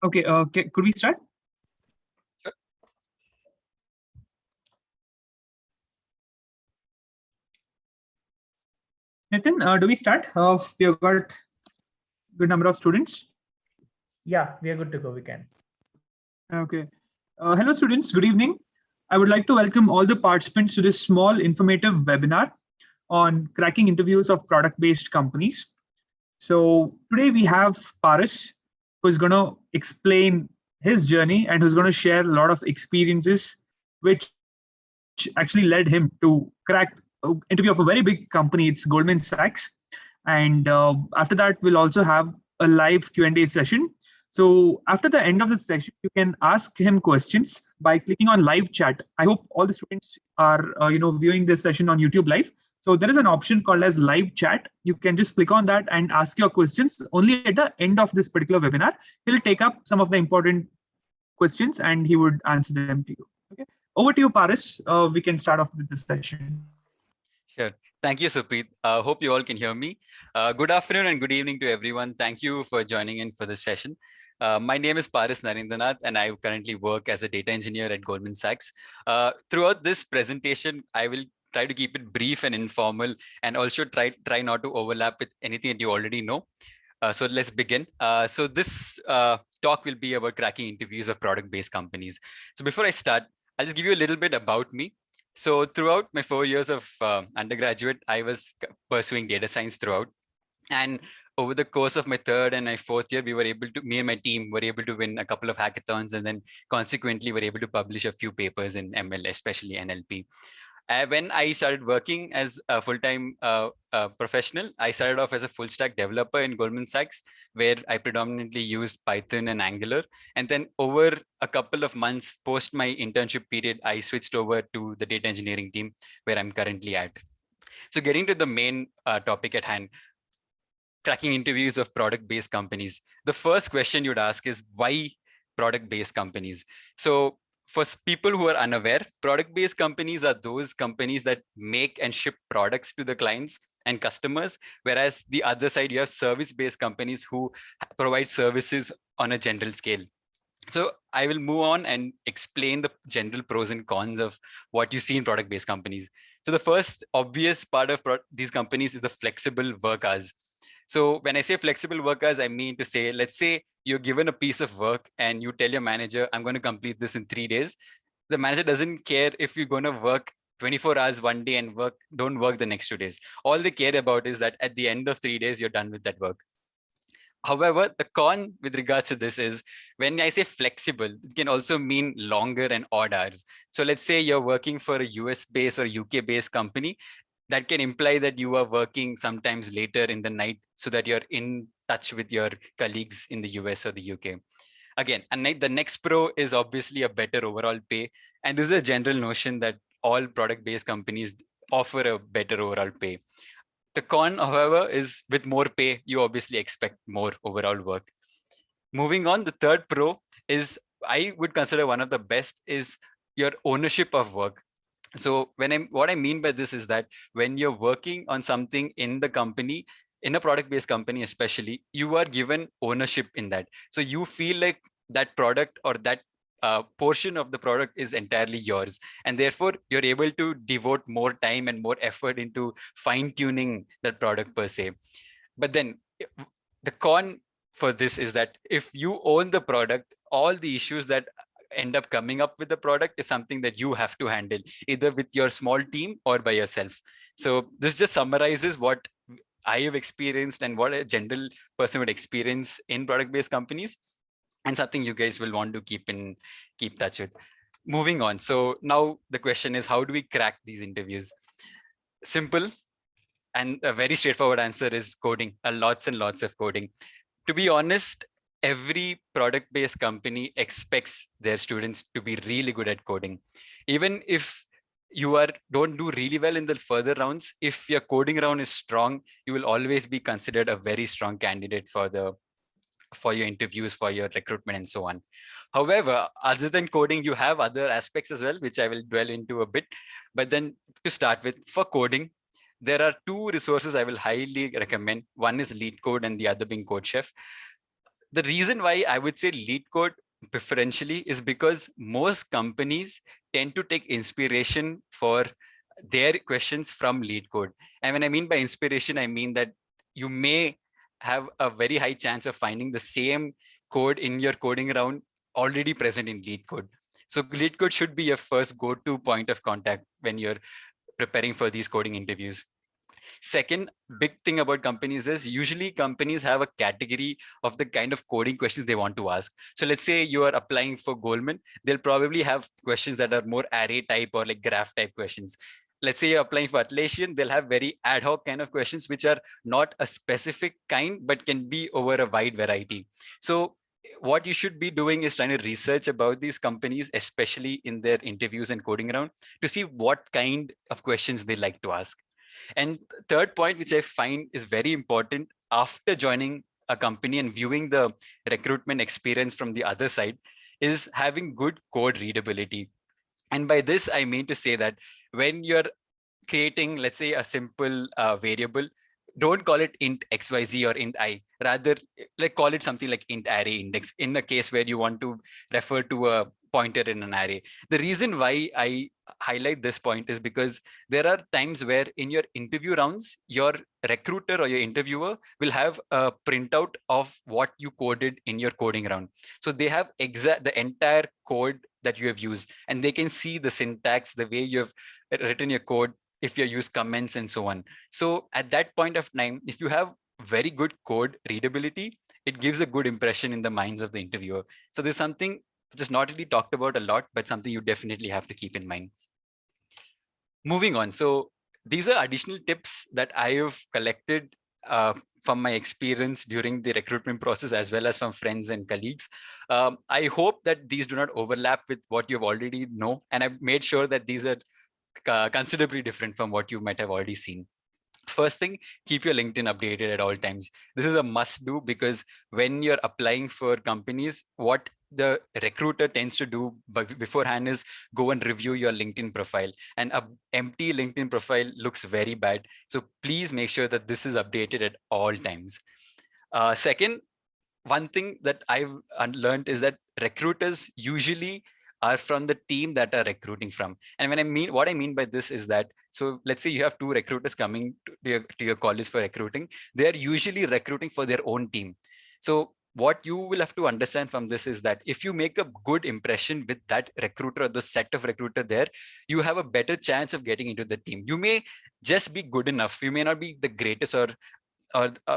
Okay, could we start? Sure. Nitin, do we start? We have got good number of students. Yeah, we are good to go. We can. Okay. Hello, students. Good evening. I would like to welcome all the participants to this small informative webinar on cracking interviews of product-based companies. So today we have Paris, who's going to explain his journey and who's going to share a lot of experiences, which actually led him to crack an interview of a very big company. It's Goldman Sachs. And after that, we'll also have a live Q&A session. So after the end of the session, you can ask him questions by clicking on live chat. I hope all the students are viewing this session on YouTube live. So there is an option called as live chat. You can just click on that and ask your questions only at the end of this particular webinar. He'll take up some of the important questions and he would answer them to you. Okay. Over to you, Paris. We can start off with this session. Sure. Thank you, Supreet. Hope you all can hear me. Good afternoon and good evening to everyone. Thank you for joining in for this session. My name is Narendranath, and I currently work as a data engineer at Goldman Sachs. Throughout this presentation, I will try to keep it brief and informal, and also try not to overlap with anything that you already know. So let's begin. So this talk will be about cracking interviews of product-based companies. So before I start, I'll just give you a little bit about me. So throughout my 4 years of undergraduate, I was pursuing data science throughout. And over the course of my third and my fourth year, me and my team were able to win a couple of hackathons, and then consequently were able to publish a few papers in ML, especially NLP. When I started working as a full-time professional, I started off as a full-stack developer in Goldman Sachs, where I predominantly used Python and Angular. And then over a couple of months post my internship period, I switched over to the data engineering team, where I'm currently at. So getting to the main topic at hand, cracking interviews of product-based companies. The first question you'd ask is, why product-based companies? So for people who are unaware, product-based companies are those companies that make and ship products to the clients and customers, whereas the other side, you have service-based companies who provide services on a general scale. So I will move on and explain the general pros and cons of what you see in product-based companies. So the first obvious part of these companies is the flexible work hours. So when I say flexible work hours, I mean to say, let's say you're given a piece of work and you tell your manager, I'm going to complete this in 3 days. The manager doesn't care if you're going to work 24 hours one day and don't work the next 2 days. All they care about is that at the end of 3 days, you're done with that work. However, the con with regards to this is, when I say flexible, it can also mean longer and odd hours. So let's say you're working for a US-based or UK-based company. That can imply that you are working sometimes later in the night so that you're in touch with your colleagues in the US or the UK. Again, and the next pro is obviously a better overall pay. And this is a general notion that all product-based companies offer a better overall pay. The con, however, is with more pay, you obviously expect more overall work. Moving on, the third pro is, I would consider one of the best, is your ownership of work. So what I mean by this is that when you're working on something in the company, in a product-based company especially, you are given ownership in that. So you feel like that product or that portion of the product is entirely yours. And therefore, you're able to devote more time and more effort into fine-tuning that product per se. But then the con for this is that if you own the product, all the issues that end up coming up with the product is something that you have to handle, either with your small team or by yourself. So this just summarizes what I have experienced and what a general person would experience in product-based companies, and something you guys will want to keep touch with. Moving on. So now the question is, how do we crack these interviews? Simple and a very straightforward answer is coding, lots and lots of coding. To be honest, every product-based company expects their students to be really good at coding. Even if you don't do really well in the further rounds, if your coding round is strong, you will always be considered a very strong candidate for your interviews, for your recruitment, and so on. However, other than coding, you have other aspects as well, which I will dwell into a bit. But then to start with, for coding, there are 2 resources I will highly recommend. One is LeetCode and the other being CodeChef. The reason why I would say lead code preferentially is because most companies tend to take inspiration for their questions from lead code. And when I mean by inspiration, I mean that you may have a very high chance of finding the same code in your coding round already present in lead code. So lead code should be your first go-to point of contact when you're preparing for these coding interviews. Second big thing about companies is usually companies have a category of the kind of coding questions they want to ask. So let's say you are applying for Goldman, they'll probably have questions that are more array type or like graph type questions. Let's say you're applying for Atlassian, they'll have very ad hoc kind of questions, which are not a specific kind, but can be over a wide variety. So what you should be doing is trying to research about these companies, especially in their interviews and coding round, to see what kind of questions they like to ask. And third point, which I find is very important after joining a company and viewing the recruitment experience from the other side, is having good code readability. And by this, I mean to say that when you're creating, let's say, a simple variable, don't call it int xyz or int I. Rather, like call it something like int array index in the case where you want to refer to a pointer in an array. The reason why I highlight this point is because there are times where in your interview rounds, your recruiter or your interviewer will have a printout of what you coded in your coding round. So they have the entire code that you have used, and they can see the syntax, the way you have written your code, if you use comments and so on. So at that point of time, if you have very good code readability, it gives a good impression in the minds of the interviewer. So there's something which is not really talked about a lot, but something you definitely have to keep in mind. Moving on. So these are additional tips that I have collected from my experience during the recruitment process, as well as from friends and colleagues. I hope that these do not overlap with what you've already know. And I've made sure that these are considerably different from what you might have already seen. First thing, keep your LinkedIn updated at all times. This is a must do, because when you're applying for companies, what the recruiter tends to do beforehand is go and review your LinkedIn profile, and an empty LinkedIn profile looks very bad. So please make sure that this is updated at all times. Second, one thing that I've learned is that recruiters usually are from the team that are recruiting from. And what I mean by this is that, so let's say you have two recruiters coming to your college for recruiting, they're usually recruiting for their own team. So what you will have to understand from this is that if you make a good impression with that recruiter or the set of recruiter there, you have a better chance of getting into the team. You may just be good enough. You may not be the greatest or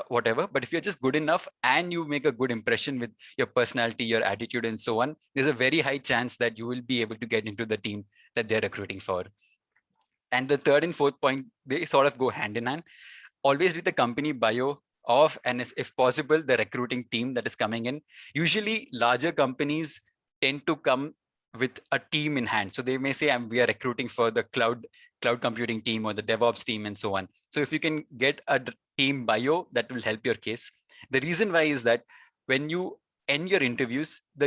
whatever, but if you're just good enough and you make a good impression with your personality, your attitude, and so on, there's a very high chance that you will be able to get into the team that they're recruiting for. And the third and fourth point, they sort of go hand in hand. Always read the company bio of, and if possible, the recruiting team that is coming in. Usually larger companies tend to come with a team in hand. So they may say, we are recruiting for the cloud computing team or the DevOps team and so on. So if you can get a team bio, that will help your case. The reason why is that when you end your interviews, the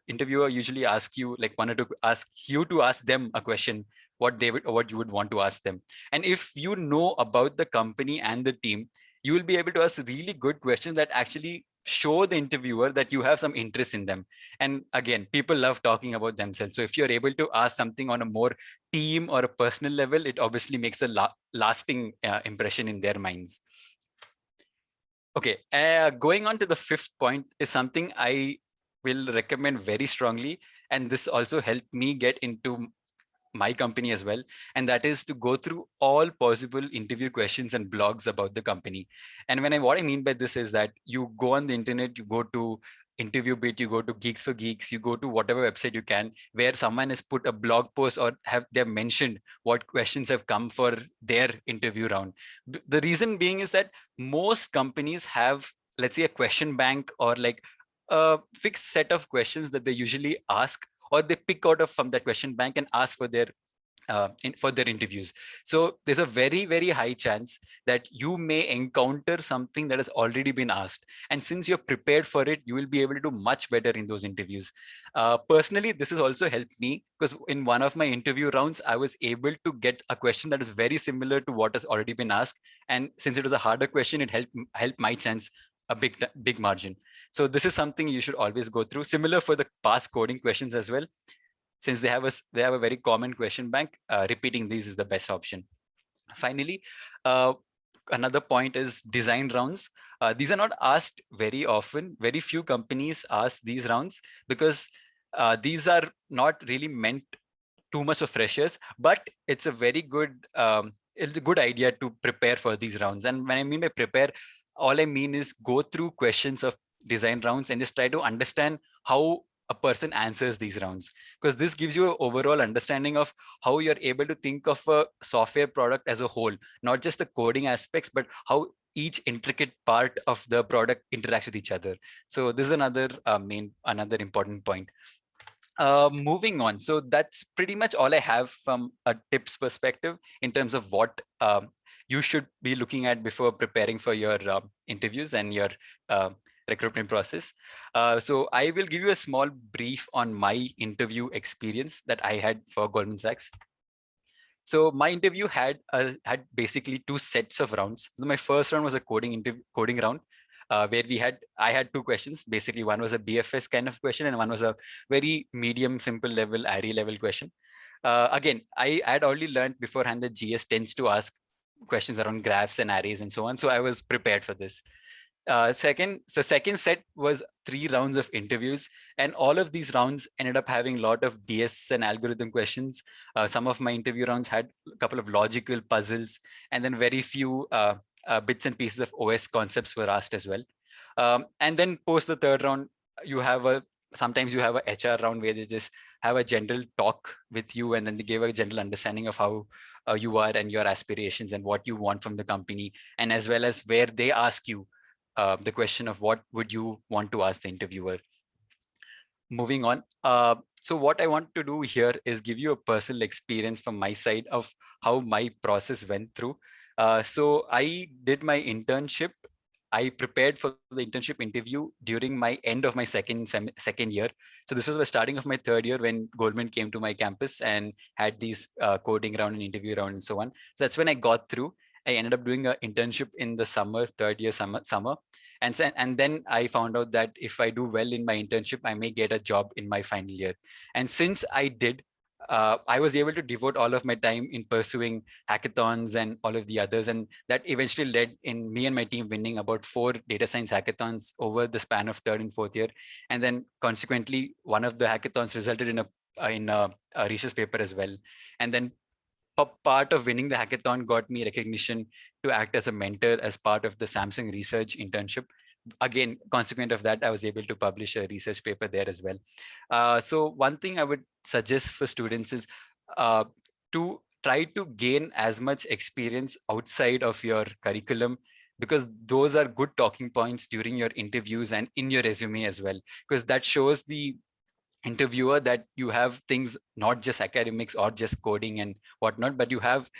interviewer usually asks you, like wanted to ask you to ask them a question, what you would want to ask them. And if you know about the company and the team, you will be able to ask really good questions that actually show the interviewer that you have some interest in them. And again, people love talking about themselves. So if you're able to ask something on a more team or a personal level, it obviously makes a lasting impression in their minds. Okay, going on to the fifth point is something I will recommend very strongly. And this also helped me get into my company as well, and that is to go through all possible interview questions and blogs about the company. And what I mean by this is that you go on the internet, you go to InterviewBit, you go to Geeks for Geeks, you go to whatever website you can where someone has put a blog post or they've mentioned what questions have come for their interview round. The reason being is that most companies have, let's say, a question bank or like a fixed set of questions that they usually ask, or they pick out from that question bank and ask for their interviews. So there's a very, very high chance that you may encounter something that has already been asked. And since you're prepared for it, you will be able to do much better in those interviews. Personally, this has also helped me because in one of my interview rounds, I was able to get a question that is very similar to what has already been asked. And since it was a harder question, it helped my chance a big margin. So this is something you should always go through. Similar for the past coding questions as well. Since they have a very common question bank, repeating these is the best option. Finally, another point is design rounds. These are not asked very often. Very few companies ask these rounds because these are not really meant too much of freshers, but it's a very good it's a good idea to prepare for these rounds. And when I mean by prepare, all I mean is go through questions of design rounds and just try to understand how a person answers these rounds, because this gives you an overall understanding of how you're able to think of a software product as a whole, not just the coding aspects, but how each intricate part of the product interacts with each other. So this is another another important point. Moving on. So that's pretty much all I have from a tips perspective in terms of what you should be looking at before preparing for your interviews and your recruitment process. So I will give you a small brief on my interview experience that I had for Goldman Sachs. So my interview had basically two sets of rounds. So my first round was a coding round, where I had two questions. Basically, one was a BFS kind of question, and one was a very medium, simple level, ARI level question. Again, I had already learned beforehand that GS tends to ask questions around graphs and arrays and so on. So I was prepared for this. Second set was 3 rounds of interviews, and all of these rounds ended up having a lot of DS and algorithm questions. Some of my interview rounds had a couple of logical puzzles, and then very few bits and pieces of OS concepts were asked as well. And then post the third round, sometimes you have a HR round where they just have a general talk with you, and then they give a general understanding of how you are and your aspirations and what you want from the company, and as well as where they ask you the question of what would you want to ask the interviewer. Moving on. So what I want to do here is give you a personal experience from my side of how my process went through. So I did my internship. I prepared for the internship interview during my end of my second year. So this was the starting of my third year when Goldman came to my campus and had these coding round and interview round and so on. So that's when I got through. I ended up doing an internship in the third year summer. And then I found out that if I do well in my internship, I may get a job in my final year. And since I did, I was able to devote all of my time in pursuing hackathons and all of the others. And that eventually led in me and my team winning about 4 data science hackathons over the span of third and fourth year. And then consequently, one of the hackathons resulted in a research paper as well. And then part of winning the hackathon got me recognition to act as a mentor as part of the Samsung research internship. Again, consequent of that, I was able to publish a research paper there as well. So one thing I would suggest for students is to try to gain as much experience outside of your curriculum, because those are good talking points during your interviews and in your resume as well, because that shows the interviewer that you have things not just academics or just coding and whatnot, but you have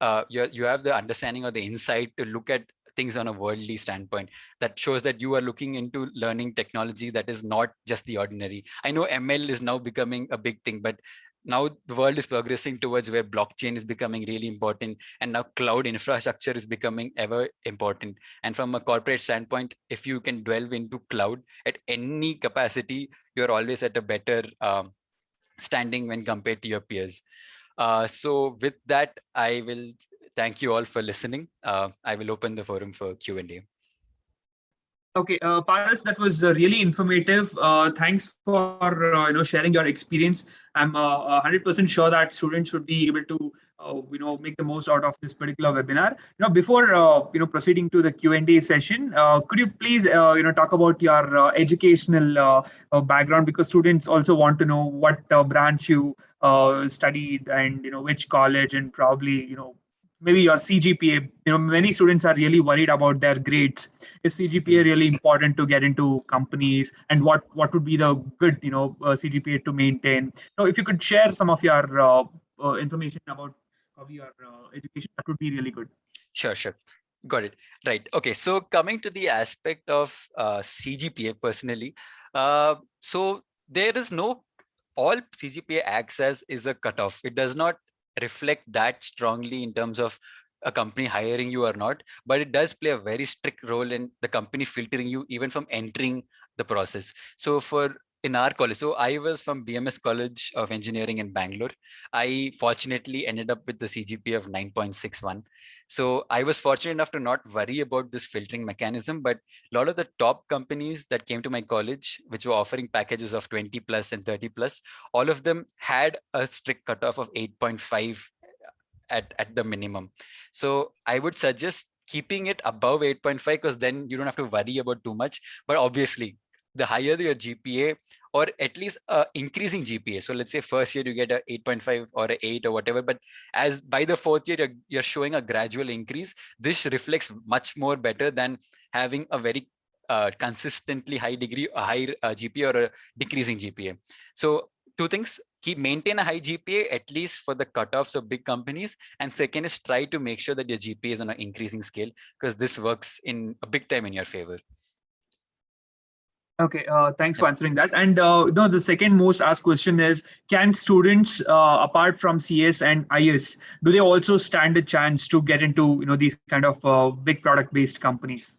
the understanding or the insight to look at things on a worldly standpoint. That shows that you are looking into learning technology that is not just the ordinary. I know ML is now becoming a big thing, but now the world is progressing towards where blockchain is becoming really important, and now cloud infrastructure is becoming ever important. And from a corporate standpoint, if you can delve into cloud at any capacity, you're always at a better standing when compared to your peers. So with that, I will thank you all for listening. I will open the forum for Q&A. Okay, Paras, that was really informative. Thanks for sharing your experience. I'm 100% sure that students would be able to make the most out of this particular webinar. Before proceeding to the Q&A session, could you please talk about your educational background, because students also want to know what branch you studied and which college, and probably maybe your CGPA. Many students are really worried about their grades. Is CGPA really important to get into companies, and what would be the good CGPA to maintain? If you could share some of your information about your education, that would be really good. Sure. Got it. Right. Okay. So coming to the aspect of CGPA personally, so there is no, all CGPA acts as is a cutoff. It does not reflect that strongly in terms of a company hiring you or not, but it does play a very strict role in the company filtering you even from entering the process. So in our college, so I was from BMS College of Engineering in Bangalore. I fortunately ended up with the CGPA of 9.61. So I was fortunate enough to not worry about this filtering mechanism, but a lot of the top companies that came to my college, which were offering packages of 20 plus and 30 plus, all of them had a strict cutoff of 8.5 at the minimum. So I would suggest keeping it above 8.5, because then you don't have to worry about too much. But obviously, the higher your GPA, or at least increasing GPA. So let's say first year you get a 8.5 or a 8 or whatever, but as by the fourth year, you're showing a gradual increase. This reflects much more better than having a very consistently high degree, a high GPA or a decreasing GPA. So two things: maintain a high GPA, at least for the cutoffs of big companies. And second is try to make sure that your GPA is on an increasing scale, because this works in a big time in your favor. Okay, thanks for answering that. And no, the second most asked question is: can students, apart from CS and IS, do they also stand a chance to get into these kind of big product-based companies?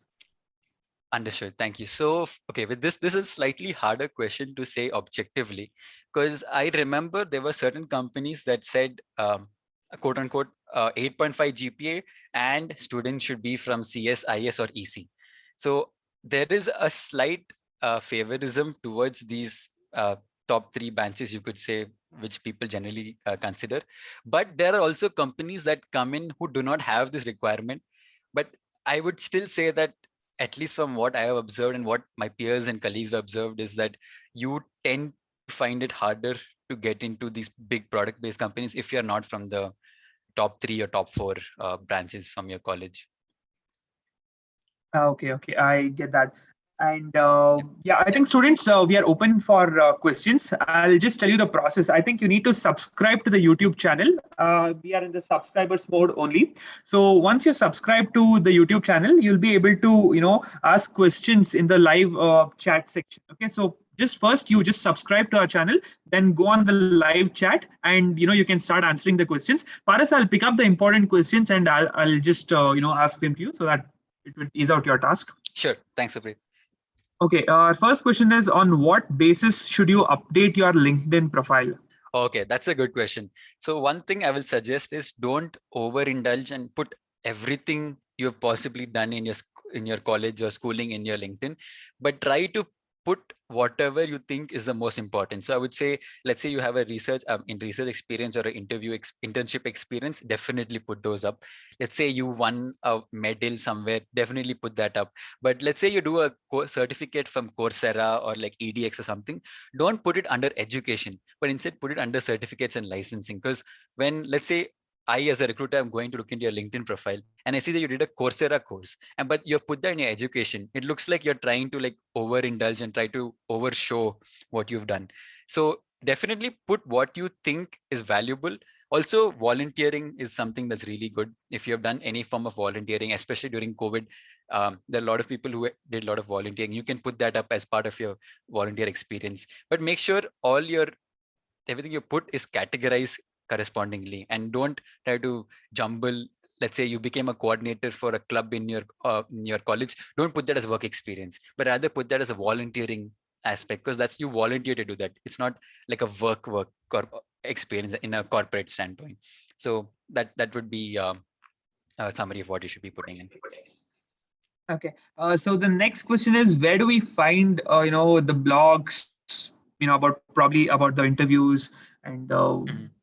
Understood. Thank you. So, okay, with this is a slightly harder question to say objectively, because I remember there were certain companies that said, quote unquote, 8.5 GPA and students should be from CS, IS, or EC. So there is a slight favorism towards these top three branches, you could say, which people generally consider. But there are also companies that come in who do not have this requirement. But I would still say that, at least from what I have observed and what my peers and colleagues have observed, is that you tend to find it harder to get into these big product-based companies if you're not from the top 3 or top 4 branches from your college. Okay, I get that. And yeah, I think students, we are open for questions. I'll just tell you the process. I think you need to subscribe to the YouTube channel. We are in the subscribers mode only. So once you subscribe to the YouTube channel, you'll be able to, ask questions in the live chat section. Okay, so first you just subscribe to our channel, then go on the live chat, and you can start answering the questions. Paras, I'll pick up the important questions and I'll just ask them to you so that it will ease out your task. Sure. Thanks, Supreet. Okay, our first question is: on what basis should you update your LinkedIn profile? Okay, that's a good question. So one thing I will suggest is don't overindulge and put everything you have possibly done in your college or schooling in your LinkedIn, but try to put whatever you think is the most important. So I would say, let's say you have a research experience or an internship experience, definitely put those up. Let's say you won a medal somewhere, definitely put that up. But let's say you do a certificate from Coursera or like EDX or something, don't put it under education, but instead put it under certificates and licensing. Because when, let's say, I, as a recruiter, I'm going to look into your LinkedIn profile and I see that you did a Coursera course, and but you put that in your education. It looks like you're trying to like overindulge and try to overshow what you've done. So definitely put what you think is valuable. Also, volunteering is something that's really good. If you have done any form of volunteering, especially during COVID, there are a lot of people who did a lot of volunteering. You can put that up as part of your volunteer experience, but make sure everything you put is categorized correspondingly, and don't try to jumble. Let's say you became a coordinator for a club in your college, don't put that as work experience, but rather put that as a volunteering aspect, because that's, you volunteer to do that. It's not like a work or experience in a corporate standpoint. So that would be a summary of what you should be putting in. Okay, so the next question is: where do we find the blogs about the interviews and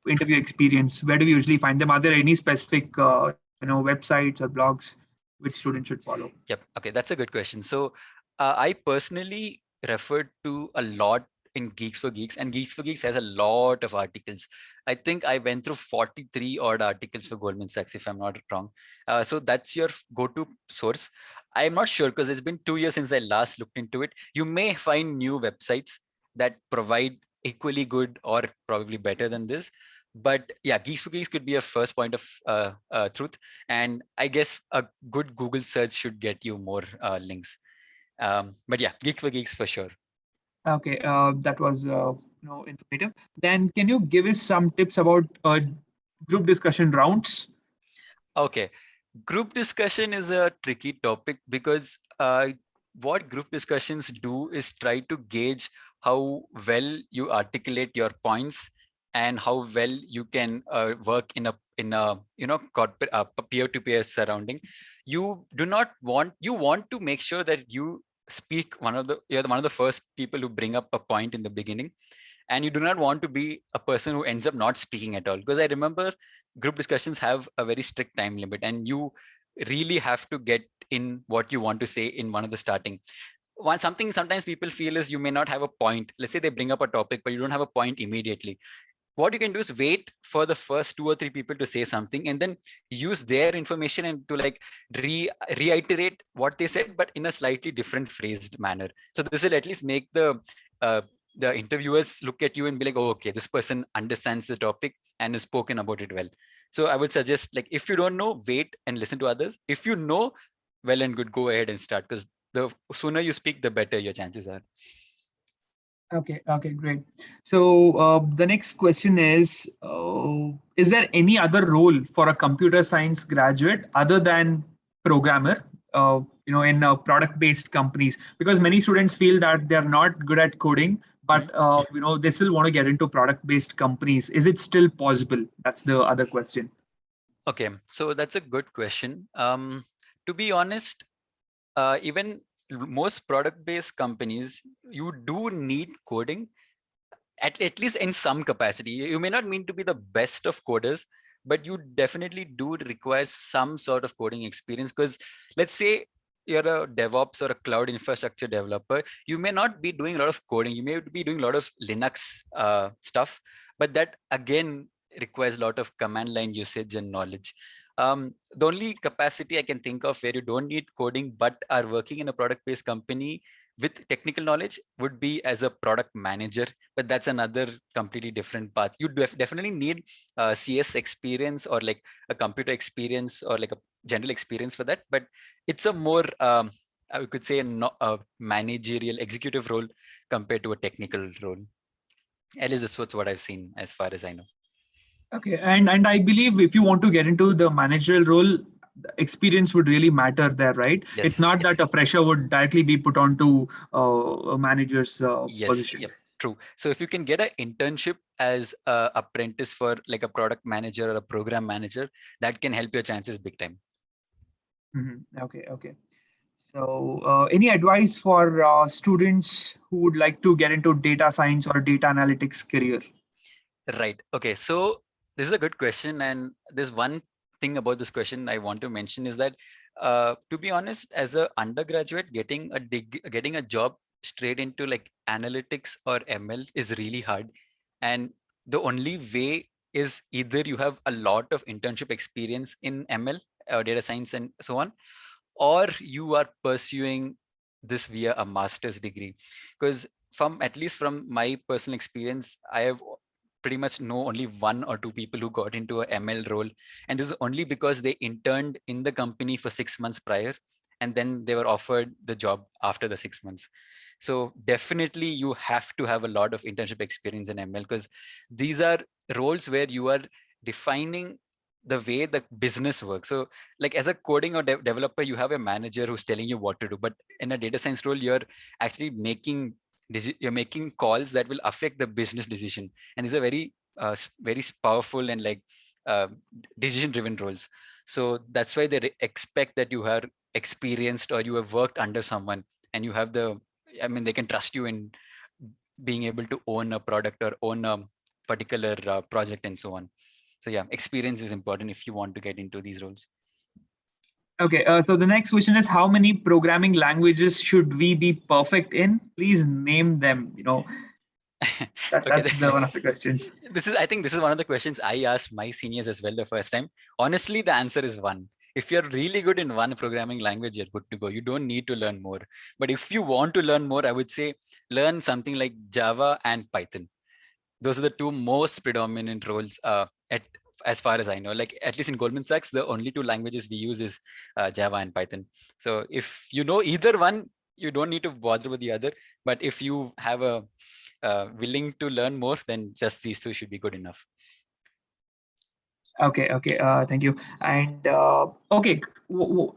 interview experience? Where do we usually find them? Are there any specific websites or blogs which students should follow? Yep. Okay, that's a good question. So I personally referred to a lot in Geeks for Geeks, and Geeks for Geeks has a lot of articles. I think I went through 43 odd articles for Goldman Sachs, if I'm not wrong. So that's your go-to source. I'm not sure, because it's been 2 years since I last looked into it. You may find new websites that provide equally good or probably better than this. But yeah, Geeks for Geeks could be a first point of truth. And I guess a good Google search should get you more links. But yeah, Geeks for Geeks for sure. Okay, that was informative. Then can you give us some tips about group discussion rounds? Okay, Group discussion is a tricky topic because what group discussions do is try to gauge how well you articulate your points and how well you can work in a corporate peer-to-peer surrounding. You want to make sure that you speak you're one of the first people who bring up a point in the beginning, and you do not want to be a person who ends up not speaking at all, because I remember group discussions have a very strict time limit and you really have to get in what you want to say in one of the starting. Something sometimes people feel is you may not have a point. Let's say they bring up a topic but you don't have a point immediately. What you can do is wait for the first 2 or 3 people to say something and then use their information and to like reiterate what they said, but in a slightly different phrased manner. So this will at least make uh, the interviewers look at you and be like, oh, okay, this person understands the topic and has spoken about it well. So I would suggest, like, if you don't know, wait and listen to others. If you know, well and good, go ahead and start, because the sooner you speak, the better your chances are. Okay, great. So the next question is there any other role for a computer science graduate other than programmer, in product-based companies? Because many students feel that they're not good at coding, but they still want to get into product-based companies. Is it still possible? That's the other question. Okay, so that's a good question. To be honest, even most product-based companies, you do need coding, at least in some capacity. You may not mean to be the best of coders, but you definitely do require some sort of coding experience, because let's say you're a DevOps or a cloud infrastructure developer, you may not be doing a lot of coding. You may be doing a lot of Linux stuff, but that again requires a lot of command line usage and knowledge. The only capacity I can think of where you don't need coding but are working in a product-based company with technical knowledge would be as a product manager, but that's another completely different path. You definitely need CS experience or like a computer experience or like a general experience for that, but it's a more I could say a managerial executive role compared to a technical role. At least this was what I've seen as far as I know. Okay, and I believe if you want to get into the managerial role, experience would really matter there, right? Yes, It's not that a pressure would directly be put onto a manager's yes, position. yep, true. So if you can get an internship as a apprentice for like a product manager or a program manager, that can help your chances big time. Okay. So, any advice for students who would like to get into data science or data analytics career? Right. Okay. So this is a good question. And there's one thing about this question I want to mention is that, to be honest, as an undergraduate, getting a job straight into like analytics or ML is really hard. And the only way is either you have a lot of internship experience in ML or data science and so on, or you are pursuing this via a master's degree. Because at least from my personal experience, I have pretty much know only 1 or 2 people who got into a ML role, and this is only because they interned in the company for 6 months prior, and then they were offered the job after the 6 months. So definitely you have to have a lot of internship experience in ML, because these are roles where you are defining the way the business works. So like as a coding or developer, you have a manager who's telling you what to do, but in a data science role, you're actually making calls that will affect the business decision, and these are very powerful and like decision driven roles. So that's why they expect that you are experienced or you have worked under someone, and you have they can trust you in being able to own a product or own a particular project and so on. So yeah, experience is important if you want to get into these roles. Okay, so the next question is, how many programming languages should we be perfect in? Please name them. Okay, That's one of the questions. I think this is one of the questions I asked my seniors as well the first time. Honestly, the answer is one. If you're really good in one programming language, you're good to go. You don't need to learn more. But if you want to learn more, I would say learn something like Java and Python. Those are the two most predominant roles as far as I know. Like at least in Goldman Sachs, the only two languages we use is Java and Python. So if you know either one, you don't need to bother with the other. But if you have a willing to learn more, then just these two should be good enough. Okay. Thank you. And okay,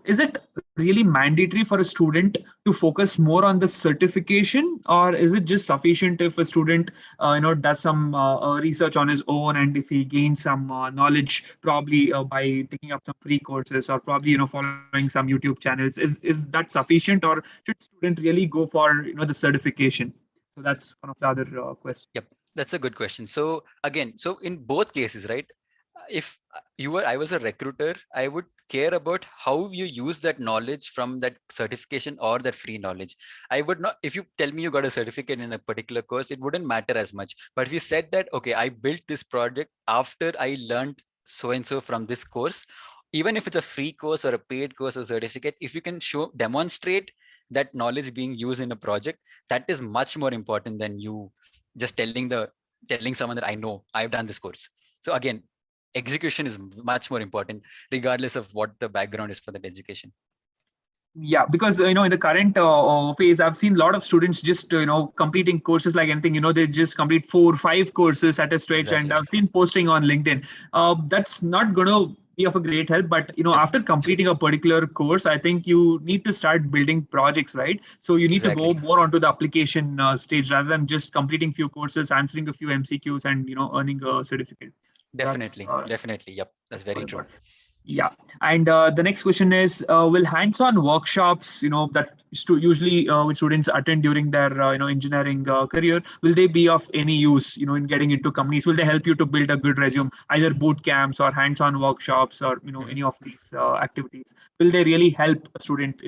is it really mandatory for a student to focus more on the certification, or is it just sufficient if a student, does some research on his own, and if he gains some knowledge, probably by taking up some free courses, or probably following some YouTube channels, is that sufficient, or should student really go for the certification? So that's one of the other questions. Yep, that's a good question. So again, so in both cases, right? If I was a recruiter, I would care about how you use that knowledge from that certification or that free knowledge. I would not, if you tell me you got a certificate in a particular course, it wouldn't matter as much. But if you said that, okay, I built this project after I learned so and so from this course, even if it's a free course or a paid course or certificate, if you can demonstrate that knowledge being used in a project, that is much more important than you just telling someone that I know I've done this course. So again, execution is much more important regardless of what the background is for that education. Yeah, because in the current phase, I've seen a lot of students just completing courses like anything. They just complete 4 or 5 courses at a stretch, and Exactly. I've seen posting on LinkedIn. That's not going to be of a great help, but Yep. after completing a particular course, I think you need to start building projects, right? So you need to go Exactly. more onto the application stage rather than just completing few courses, answering a few MCQs, and earning a certificate. That's Definitely. Yep. That's very more true. important. Yeah, and the next question is: will hands-on workshops, that usually which students attend during their engineering career, will they be of any use, in getting into companies? Will they help you to build a good resume? Either boot camps or hands-on workshops, or Mhm. any of these activities. Will they really help a student,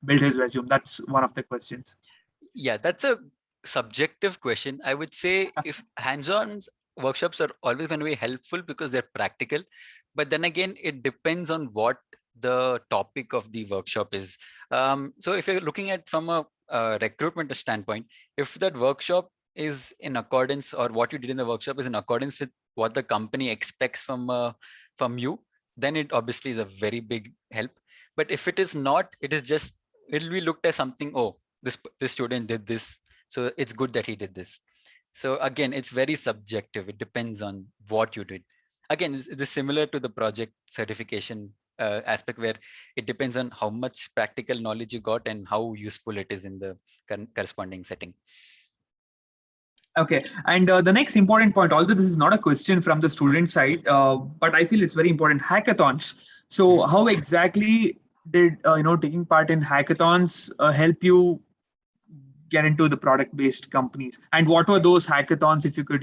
build his resume? That's one of the questions. Yeah, that's a subjective question. I would say if hands-on workshops are always going to be helpful because they're practical, but then again, it depends on what the topic of the workshop is. So if you're looking at from a recruitment standpoint, if that workshop is in accordance, or what you did in the workshop is in accordance with what the company expects from you, then it obviously is a very big help. But if it is not, it'll be looked at something. Oh, this student did this, so it's good that he did this. So again, it's very subjective. It depends on what you did. Again, it is similar to the project certification aspect, where it depends on how much practical knowledge you got and how useful it is in the corresponding setting. Okay, and the next important point, although this is not a question from the student side, but I feel it's very important. Hackathons. So, Mhm. how exactly did taking part in hackathons help you get into the product-based companies? And what were those hackathons? If you could,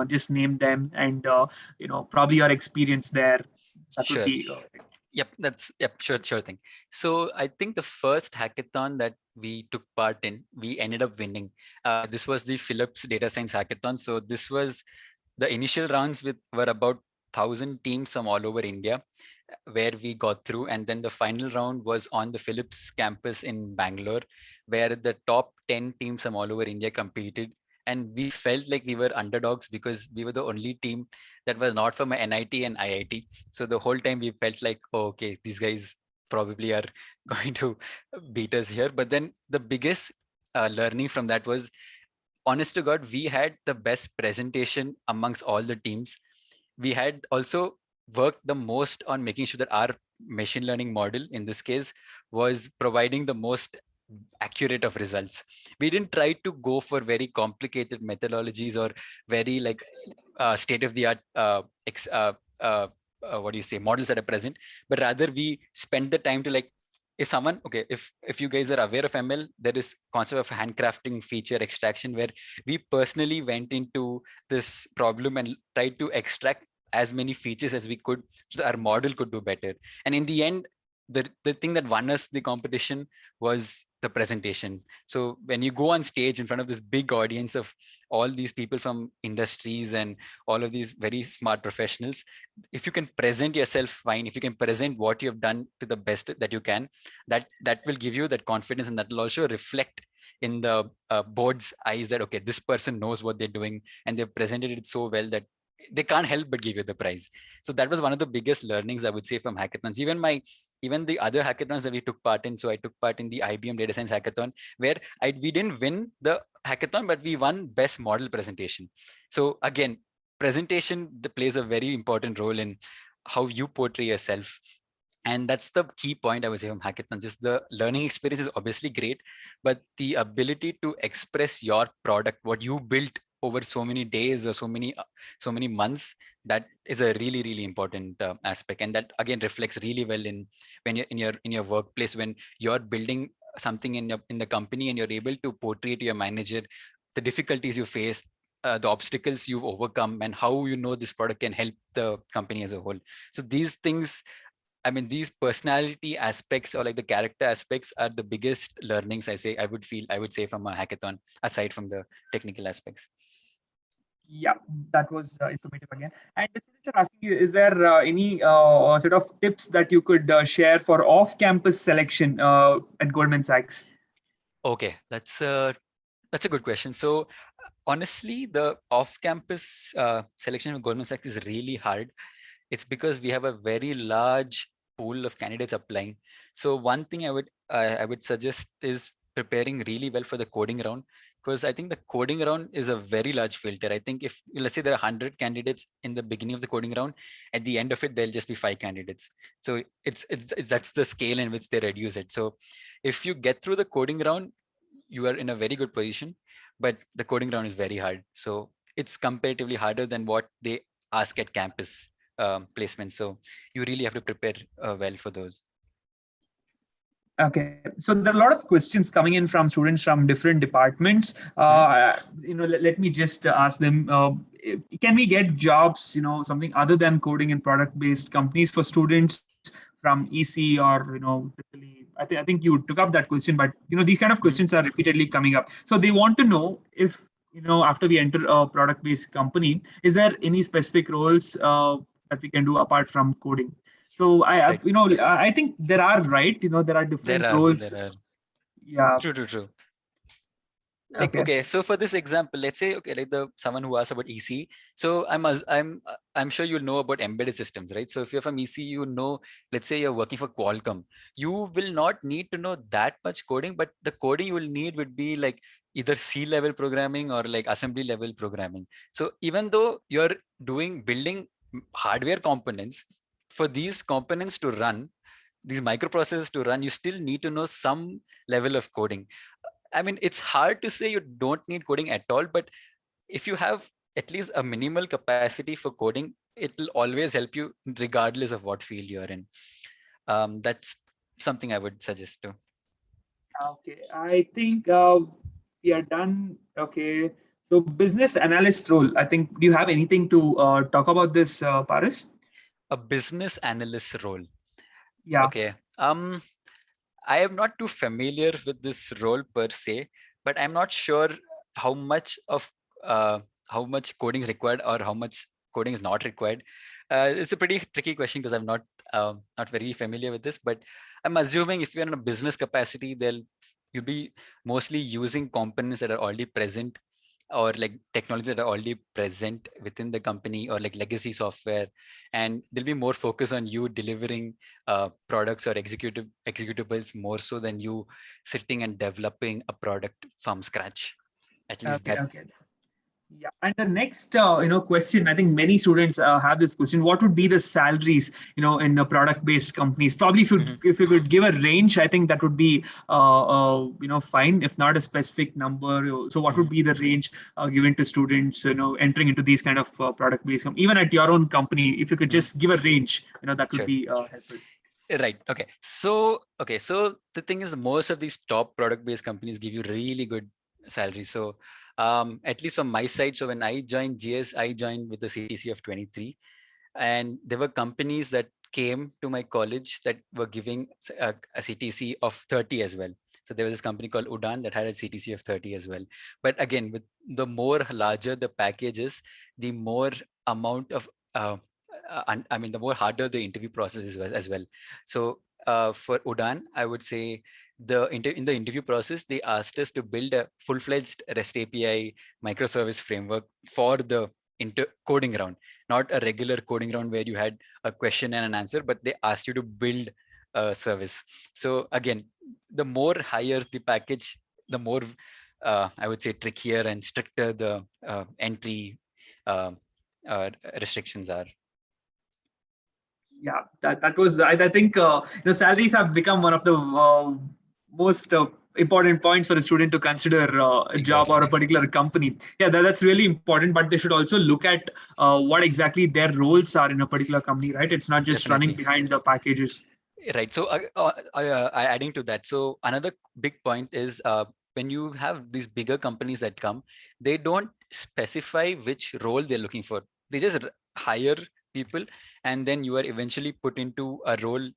just name them, and probably your experience there, that would Sure. be. Yep, sure thing. So I think the first hackathon that we took part in, we ended up winning. This was the Philips Data Science Hackathon. So this was the initial rounds were about 1,000 teams from all over India, where we got through, and then the final round was on the Philips campus in Bangalore, where the top 10 teams from all over India competed. And we felt like we were underdogs because we were the only team that was not from NIT and IIT. So the whole time we felt like, oh, okay, these guys probably are going to beat us here. But then the biggest learning from that was, honest to God, we had the best presentation amongst all the teams. We had also worked the most on making sure that our machine learning model in this case was providing the most accurate of results. We didn't try to go for very complicated methodologies or very like state of the art what do you say, models that are present, but rather we spend the time to like, if someone, okay, if you guys are aware of ML, there is concept of handcrafting feature extraction, where we personally went into this problem and tried to extract as many features as we could so that our model could do better. And in the end, the thing that won us the competition was the presentation. So when you go on stage in front of this big audience of all these people from industries and all of these very smart professionals, if you can present yourself fine, if you can present what you have done to the best that you can, that will give you that confidence, and that will also reflect in the board's eyes that, okay, this person knows what they're doing, and they've presented it so well that they can't help but give you the prize. So that was one of the biggest learnings, I would say, from hackathons. Even the other hackathons that we took part in. So I took part in the IBM Data Science Hackathon, where we didn't win the hackathon, but we won best model presentation. So again, presentation plays a very important role in how you portray yourself. And that's the key point I would say from hackathon. Just the learning experience is obviously great, but the ability to express your product, what you built over so many days or so many months, that is a really, really important aspect. And that again reflects really well in when you're in your workplace, when you're building something in the company and you're able to portray to your manager the difficulties you face, the obstacles you've overcome, and how you know this product can help the company as a whole. So these things, I mean, these personality aspects or like the character aspects are the biggest learnings I would say from a hackathon, aside from the technical aspects. Yeah, that was informative again. And the students are asking you, is there any sort of tips that you could share for off-campus selection at Goldman Sachs? Okay, that's a good question. So honestly, the off-campus selection of Goldman Sachs is really hard. It's because we have a very large pool of candidates applying. So one thing I would suggest is preparing really well for the coding round, because I think the coding round is a very large filter. I think if let's say there are 100 candidates in the beginning of the coding round, at the end of it there'll just be 5 candidates. So it's that's the scale in which they reduce it. So if you get through the coding round, you are in a very good position, but the coding round is very hard. So it's comparatively harder than what they ask at campus placement. So you really have to prepare well for those. Okay, so there are a lot of questions coming in from students from different departments. Let me just ask them: can we get jobs, something other than coding in product-based companies for students from EC or typically? I think you took up that question, but these kind of questions are repeatedly coming up. So they want to know if after we enter a product-based company, is there any specific roles that we can do apart from coding? So Right. I think there are, right, there are different roles. There are. Yeah. True. Like, Okay. okay, so for this example, let's say, okay, like the someone who asked about EC. So I'm sure you'll know about embedded systems, right? So if you're from EC, you know, let's say you're working for Qualcomm, you will not need to know that much coding, but the coding you will need would be like either C level programming or like assembly level programming. So even though you're building hardware components, for these components to run, these microprocessors to run, you still need to know some level of coding. I mean, it's hard to say you don't need coding at all, but if you have at least a minimal capacity for coding, it'll always help you regardless of what field you're in. That's something I would suggest too. Okay. I think we are done. Okay. So business analyst role. I think, do you have anything to talk about this, Paris? A business analyst role. Yeah. Okay. I am not too familiar with this role per se, but I'm not sure how much of how much coding is required or how much coding is not required. It's a pretty tricky question because I'm not very familiar with this. But I'm assuming if you're in a business capacity, you'll be mostly using components that are already present, or like technology that are already present within the company, or like legacy software, and there'll be more focus on you delivering products or executables more so than you sitting and developing a product from scratch. At least Okay. that. Okay. Yeah, and the next, question. I think many students have this question: what would be the salaries, in the product-based companies? Probably, Mhm. if you could give a range, I think that would be, fine. If not a specific number, so what would Mhm. be the range given to students, entering into these kind of product-based, even at your own company? If you could Mhm. just give a range, that would Sure. be helpful. Right. Okay. So the thing is, most of these top product-based companies give you really good salaries. So at least from my side, so when I joined GS, I joined with the CTC of 23, and there were companies that came to my college that were giving a CTC of 30 as well. So there was this company called Udan that had a CTC of 30 as well. But again, with the more larger the package is, the more amount of I mean, the more harder the interview process is as well. So for Udan, I would say in the interview process, they asked us to build a full-fledged REST API microservice framework for the coding round, not a regular coding round where you had a question and an answer, but they asked you to build a service. So again, the more higher the package, the more I would say trickier and stricter the entry uh, restrictions are. Yeah, that was, I think salaries have become one of the most important points for a student to consider a job or Exactly. a particular company. Yeah, that's really important, but they should also look at what exactly their roles are in a particular company, right? It's not just running Definitely. behind the packages. Right. So adding to that, so another big point is when you have these bigger companies that come, they don't specify which role they're looking for. They just hire people, and then you are eventually put into a role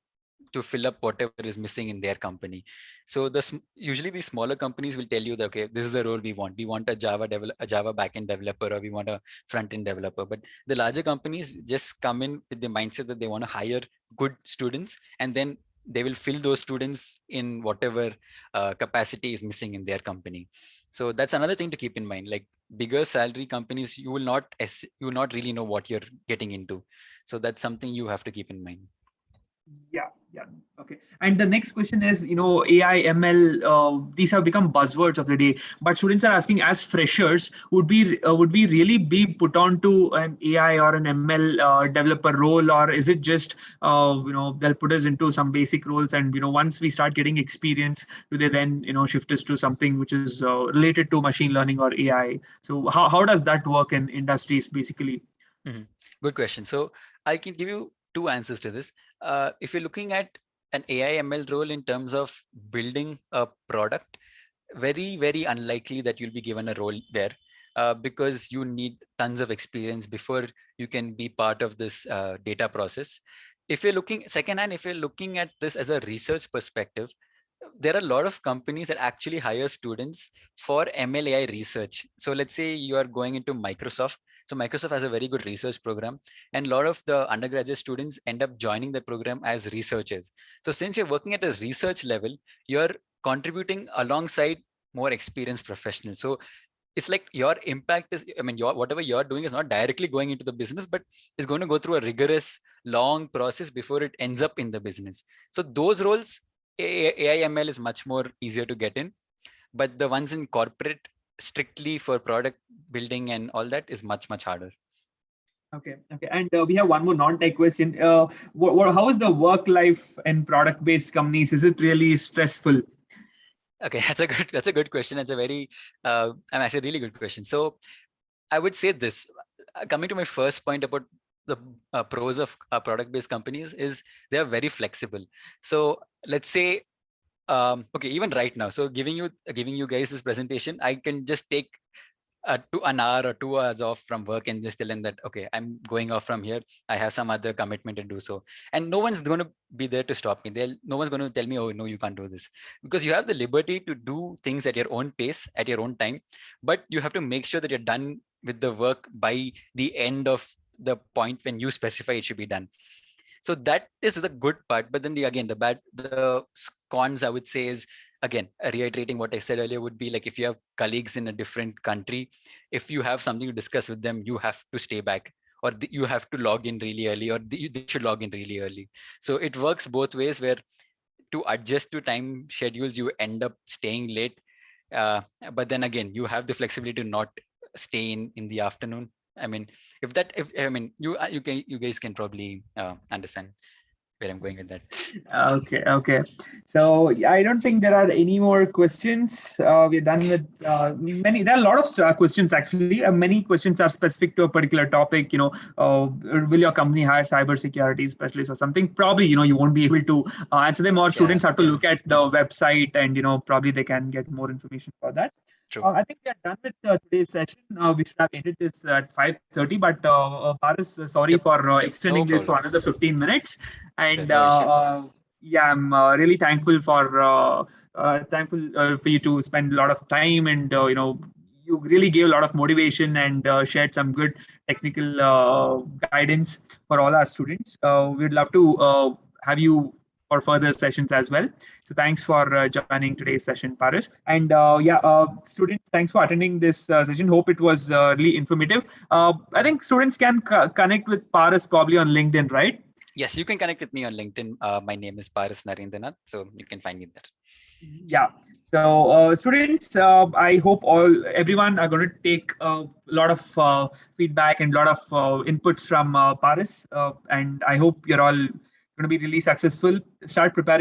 to fill up whatever is missing in their company. So usually these smaller companies will tell you that, okay, this is the role we want. We want a Java backend developer, or we want a front end developer. But the larger companies just come in with the mindset that they want to hire good students, and then they will fill those students in whatever capacity is missing in their company. So that's another thing to keep in mind. Like bigger salary companies, you will not really know what you're getting into. So that's something you have to keep in mind. Yeah. Okay. And the next question is, AI, ML, these have become buzzwords of the day. But students are asking, as freshers, would we really be put on to an AI or an ML developer role, or is it just, they'll put us into some basic roles, and once we start getting experience, do they then shift us to something which is related to machine learning or AI? So how does that work in industries basically? Mm-hmm. Good question. So I can give you two answers to this. If you're looking at an AI ML role in terms of building a product, very, very unlikely that you'll be given a role there because you need tons of experience before you can be part of this data process. If you're looking secondhand, if you're looking at this as a research perspective, there are a lot of companies that actually hire students for ML/AI research. So let's say you are going into Microsoft. So Microsoft has a very good research program, and a lot of the undergraduate students end up joining the program as researchers. So since you're working at a research level, you're contributing alongside more experienced professionals. So it's like your impact is, I mean, whatever you're doing is not directly going into the business, but is going to go through a rigorous, long process before it ends up in the business. So those roles, AI ML is much more easier to get in, but the ones in corporate, strictly for product building and all that, is much, much harder. Okay. And we have one more non-tech question. How is the work life in product-based companies? Is it really stressful? Okay, that's a good question. It's a very, actually a really good question. So I would say this, coming to my first point about the pros of product-based companies is they are very flexible. So let's say, okay, even right now, so giving you guys this presentation, I can just take an hour or 2 hours off from work and just tell them that, okay, I'm going off from here. I have some other commitment to do so. And no one's going to be there to stop me. No one's going to tell me, oh, no, you can't do this. Because you have the liberty to do things at your own pace, at your own time. But you have to make sure that you're done with the work by the end of the point when you specify it should be done. So that is the good part. But then the cons, I would say, is, again, reiterating what I said earlier, would be like, if you have colleagues in a different country, if you have something to discuss with them, you have to stay back, or you have to log in really early, or they should log in really early. So it works both ways, where to adjust to time schedules, you end up staying late. But then again, you have the flexibility to not stay in the afternoon. I mean, you guys can probably understand where I'm going with that. Okay. So I don't think there are any more questions. We're done with many. There are a lot of questions actually. Many questions are specific to a particular topic. Will your company hire cybersecurity specialists or something? Probably, you won't be able to answer them, or students have to look at the website, and probably they can get more information about that. True. I think we are done with today's session. We should have ended this at 5:30, but Paris, sorry Yep. for extending No this for problem. another 15 minutes. And No issue. yeah, I'm really thankful for you to spend a lot of time, and you really gave a lot of motivation and shared some good technical guidance for all our students. We'd love to have you for further sessions as well. So thanks for joining today's session, Paris. And students, thanks for attending this session. Hope it was really informative. I think students can connect with Paris probably on LinkedIn, right? Yes, you can connect with me on LinkedIn. My name is Paris Narendranath, so you can find me there. Yeah. So, students, I hope everyone are going to take a lot of feedback and a lot of inputs from Paris, and I hope you're all going to be really successful. Start preparing